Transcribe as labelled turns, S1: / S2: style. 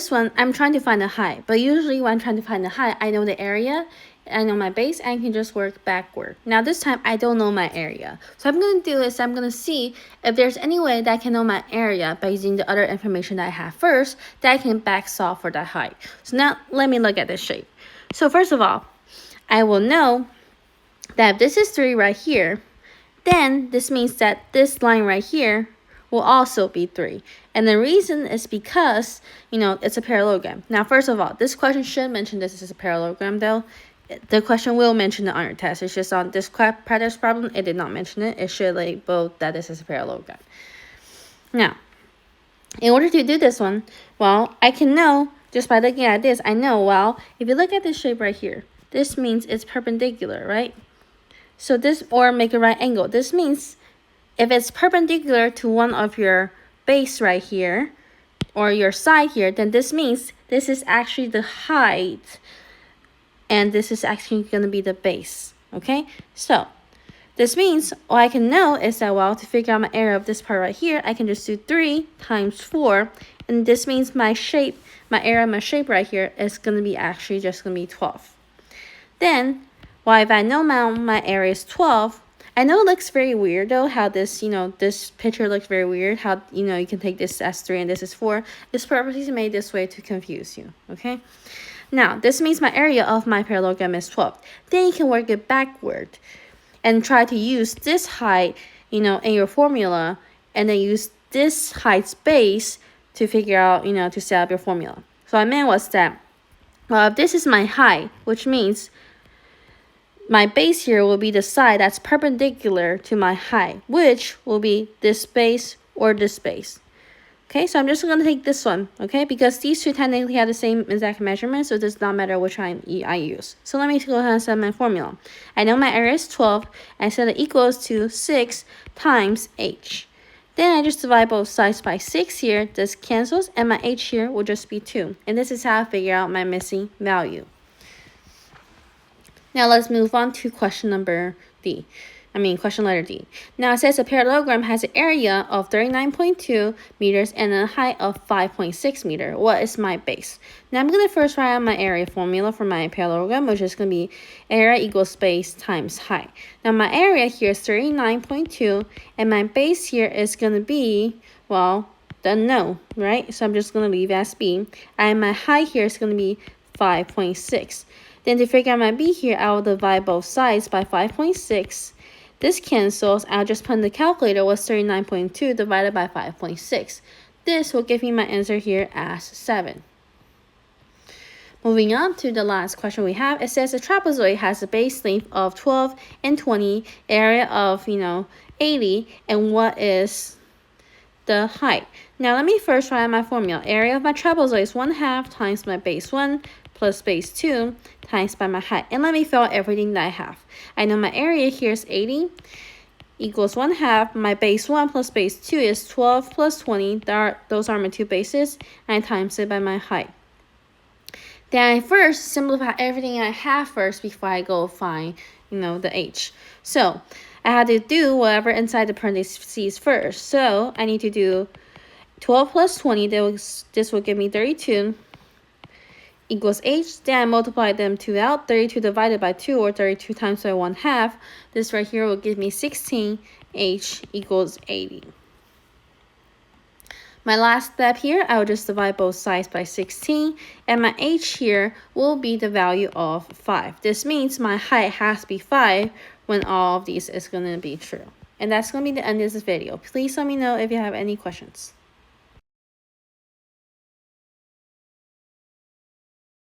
S1: This one, I'm trying to find the height, but usually when I'm trying to find the height, I know the area, I know my base, and I can just work backward. Now this time, I don't know my area. So what I'm going to do is I'm going to see if there's any way that I can know my area by using the other information that I have first, that I can back solve for the height. So now, let me look at this shape. So first of all, I will know that if this is 3 right here, then this means that this line right here will also be 3. And the reason is because, it's a parallelogram. Now, first of all, this question should mention this is a parallelogram, though. The question will mention it on your test. It's just on this practice problem, it did not mention it. It should label that this is a parallelogram. Now, in order to do this one, well, I can know, just by looking at this, I know, well, if you look at this shape right here, this means it's perpendicular, right? So this, or make a right angle. This means if it's perpendicular to one of your base right here, or your side here, then this means this is actually the height, and this is actually going to be the base, okay? So this means all I can know is that, well, to figure out my area of this part right here, I can just do 3 times 4, and this means my shape, my area of my shape right here is going to be actually just going to be 12. Then, well, if I know my area is 12, I know it looks very weird though, how this, this picture looks very weird, how, you can take this as 3 and this is 4. It's purposely made this way to confuse you, okay? Now, this means my area of my parallelogram is 12. Then you can work it backward and try to use this height, in your formula, and then use this height's base to figure out, to set up your formula. So what I meant was that, well, if this is my height, which means my base here will be the side that's perpendicular to my height, which will be this base or this base. Okay, so I'm just going to take this one, okay, because these two technically have the same exact measurement, so it does not matter which one I use. So let me go ahead and set my formula. I know my area is 12, I set it equals to 6 times h. Then I just divide both sides by 6 here, this cancels, and my h here will just be 2. And this is how I figure out my missing value. Now let's move on to question letter D. Now it says a parallelogram has an area of 39.2 meters and a height of 5.6 meters. What is my base? Now I'm going to first write out my area formula for my parallelogram, which is going to be area equals base times height. Now my area here is 39.2, and my base here is going to be, well, the unknown, right? So I'm just going to leave as B. And my height here is going to be 5.6. Then to figure out my B here, I will divide both sides by 5.6. This cancels. I'll just put in the calculator what's 39.2 divided by 5.6. This will give me my answer here as 7. Moving on to the last question we have, it says a trapezoid has a base length of 12 and 20, area of, 80, and what is the height? Now let me first write out my formula. Area of my trapezoid is 1/2 times my base 1 plus base 2 times by my height. And let me fill out everything that I have. I know my area here is 80 equals 1/2. My base 1 plus base 2 is 12 plus 20. Those are my two bases. And I times it by my height. Then I first simplify everything I have first before I go find, the h. So I had to do whatever inside the parentheses first. So I need to do 12 plus 20. This will give me 32. Equals h, then I multiply them two out, 32 divided by 2, or 32 times by 1/2. This right here will give me 16, h equals 80. My last step here, I will just divide both sides by 16, and my h here will be the value of 5. This means my height has to be 5 when all of these is going to be true. And that's going to be the end of this video. Please let me know if you have any questions.